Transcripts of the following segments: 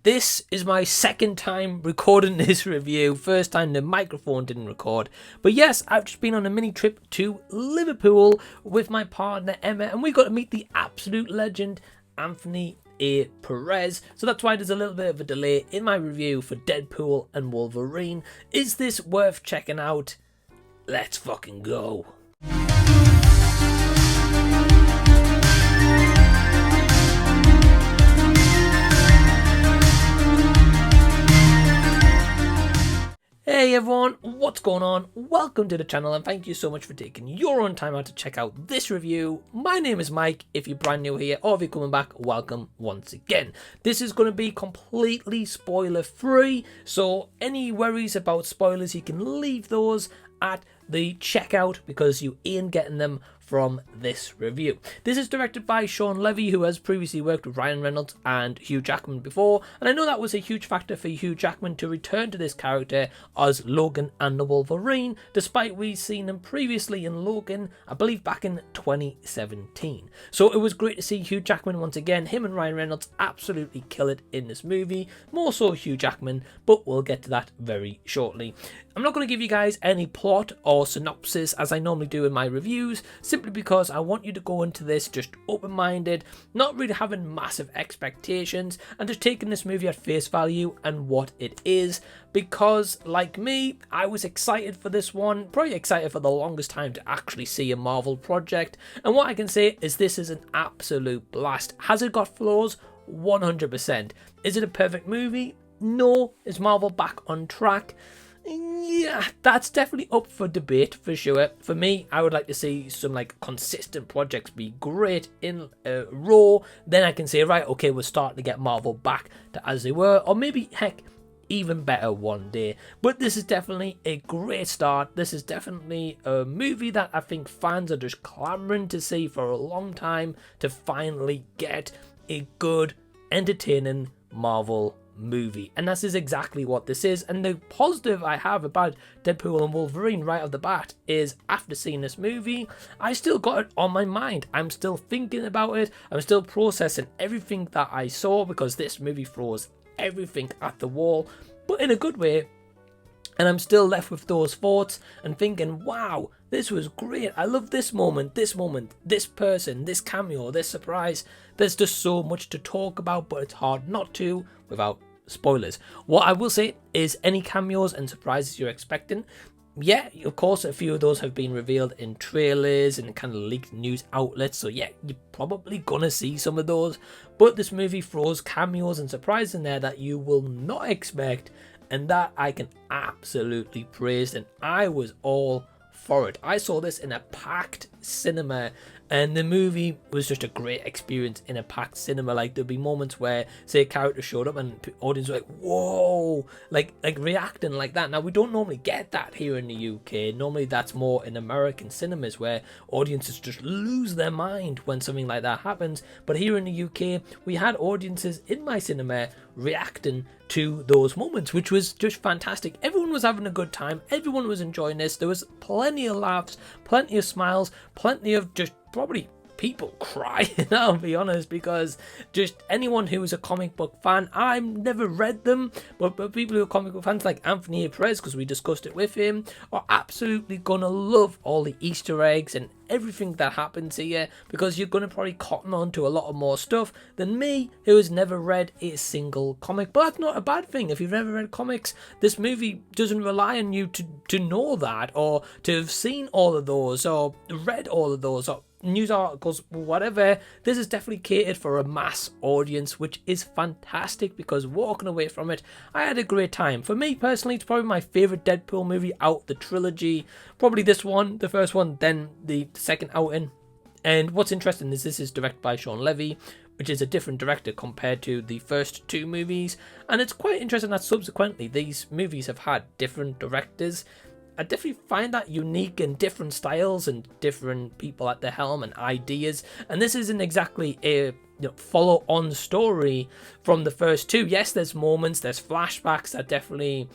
This is my second time recording this review. First time the microphone didn't record. But yes, I've just been on a mini trip to Liverpool with my partner Emma, and we got to meet the absolute legend, Anthony A. Perez. So that's why there's a little bit of a delay in my review for Deadpool and Wolverine. Is this worth checking out? Let's fucking go. Hey everyone, what's going on? Welcome to the channel and thank you so much for taking your own time out to check out this review. My name is Mike. If you're brand new here or if you're coming back, welcome once again. This is going to be completely spoiler free, so any worries about spoilers, you can leave those at the checkout because you ain't getting them from this review. This is directed by Shawn Levy, who has previously worked with Ryan Reynolds and Hugh Jackman before, and I know that was a huge factor for Hugh Jackman to return to this character as Logan and the Wolverine, despite we've seen him previously in Logan, I believe back in 2017. So it was great to see Hugh Jackman once again. Him and Ryan Reynolds absolutely kill it in this movie, more so Hugh Jackman, but we'll get to that very shortly. I'm not going to give you guys any plot or synopsis as I normally do in my reviews, simply because I want you to go into this just open-minded, not really having massive expectations, and just taking this movie at face value and what it is, because like me, I was excited for this one, probably excited for the longest time to actually see a Marvel project, and what I can say is this is an absolute blast. Has it got flaws? 100%. Is it a perfect movie? No. Is Marvel back on track? Yeah, that's definitely up for debate for sure. For me, I would like to see some like consistent projects be great in a row. Then I can say, right, okay, we're starting to get Marvel back to as they were, or maybe heck, even better one day. But this is definitely a great start. This is definitely a movie that I think fans are just clamoring to see for a long time, to finally get a good, entertaining Marvel movie, and this is exactly what this is. And the positive I have about Deadpool and Wolverine right off the bat is, after seeing this movie, I still got it on my mind. I'm still thinking about it. I'm still processing everything that I saw, because this movie throws everything at the wall, but in a good way. And I'm still left with those thoughts and thinking, wow, this was great. I love this moment, this person, this cameo, this surprise. There's just so much to talk about, but it's hard not to without spoilers. What I will say is, any cameos and surprises you're expecting, yeah, of course, a few of those have been revealed in trailers and kind of leaked news outlets. So yeah, you're probably gonna see some of those. But this movie throws cameos and surprises in there that you will not expect, and that I can absolutely praise, and I was all for it. I saw this in a packed cinema, and the movie was just a great experience in a packed cinema. Like, there'd be moments where, say, a character showed up and the audience were like, whoa, like reacting like that. Now, we don't normally get that here in the UK. Normally that's more in American cinemas, where audiences just lose their mind when something like that happens. But here in the UK, we had audiences in my cinema reacting to those moments, which was just fantastic. Everyone was having a good time. Everyone was enjoying this. There was plenty of laughs, plenty of smiles, plenty of just probably people crying, I'll be honest, because just anyone who is a comic book fan, I've never read them, but people who are comic book fans like Anthony A. Perez, because we discussed it with him, are absolutely gonna love all the Easter eggs and everything that happens here, because you're gonna probably cotton on to a lot of more stuff than me, who has never read a single comic. But that's not a bad thing. If you've never read comics, this movie doesn't rely on you to know that, or to have seen all of those, or read all of those, or news articles, whatever. This is definitely catered for a mass audience, which is fantastic, because walking away from it, I had a great time. For me personally, it's probably my favourite Deadpool movie out the trilogy. Probably this one, the first one, then the second outing. And what's interesting is this is directed by Shawn Levy, which is a different director compared to the first two movies. And it's quite interesting that subsequently these movies have had different directors. I definitely find that unique, and different styles and different people at the helm and ideas. And this isn't exactly a follow-on story from the first two. Yes, there's moments, there's flashbacks that definitely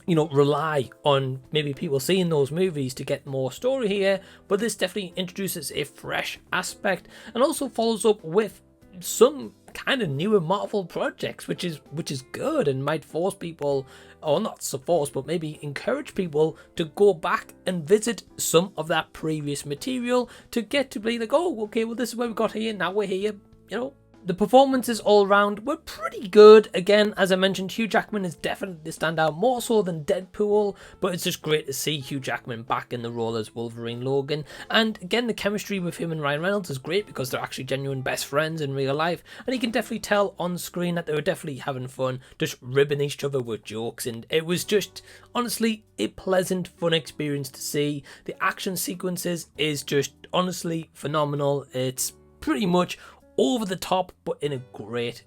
rely on maybe people seeing those movies to get more story here, but this definitely introduces a fresh aspect and also follows up with some kind of newer Marvel projects, which is good, and might force people, or not so force, but maybe encourage people to go back and visit some of that previous material to get to be like, oh, okay, well, this is where we got here, now we're here, you know. The performances all around were pretty good. Again, as I mentioned, Hugh Jackman is definitely the standout, more so than Deadpool, but it's just great to see Hugh Jackman back in the role as Wolverine Logan. And again, the chemistry with him and Ryan Reynolds is great because they're actually genuine best friends in real life, and you can definitely tell on screen that they were definitely having fun, just ribbing each other with jokes, and it was just, honestly, a pleasant, fun experience to see. The action sequences is just, honestly, phenomenal. It's pretty much over the top, but in a great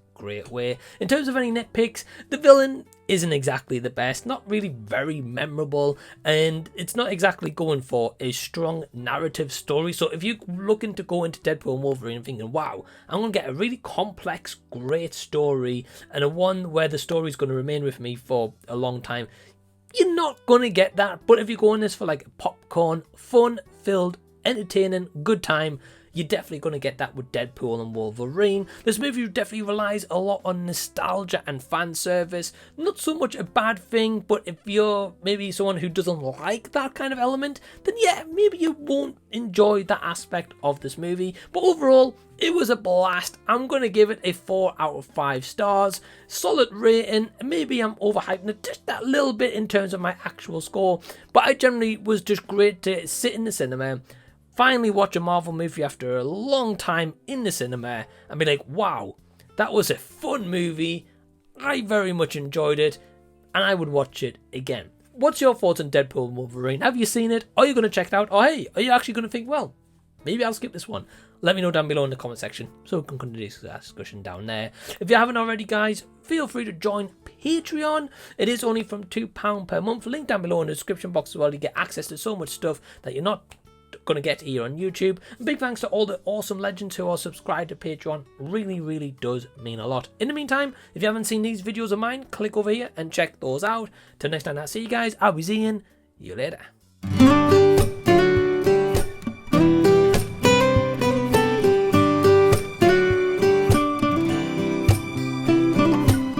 way. In terms of any nitpicks, the villain isn't exactly the best, not really very memorable, and it's not exactly going for a strong narrative story. So if you're looking to go into Deadpool and Wolverine and thinking, wow, I'm going to get a really complex, great story, and a one where the story is going to remain with me for a long time, you're not going to get that. But if you're going this for like a popcorn, fun-filled, entertaining, good time, you're definitely going to get that with Deadpool and Wolverine. This movie definitely relies a lot on nostalgia and fan service. Not so much a bad thing, but if you're maybe someone who doesn't like that kind of element, then yeah, maybe you won't enjoy that aspect of this movie. But overall, it was a blast. I'm going to give it a 4 out of 5 stars. Solid rating. Maybe I'm overhyping it just that little bit in terms of my actual score, but I generally was just great to sit in the cinema, finally watch a Marvel movie after a long time in the cinema and be like, wow, that was a fun movie. I very much enjoyed it and I would watch it again. What's your thoughts on Deadpool and Wolverine? Have you seen it? Are you going to check it out? Or hey, are you actually going to think, well, maybe I'll skip this one? Let me know down below in the comment section so we can continue this discussion down there. If you haven't already, guys, feel free to join Patreon. It is only from £2 per month. Link down below in the description box as well. You get access to so much stuff that you're not going to get here on YouTube. And big thanks to all the awesome legends who are subscribed to Patreon. Really does mean a lot. In the meantime, if you haven't seen these videos of mine, click over here and check those out. Till next time I see you guys, I'll be seeing you later.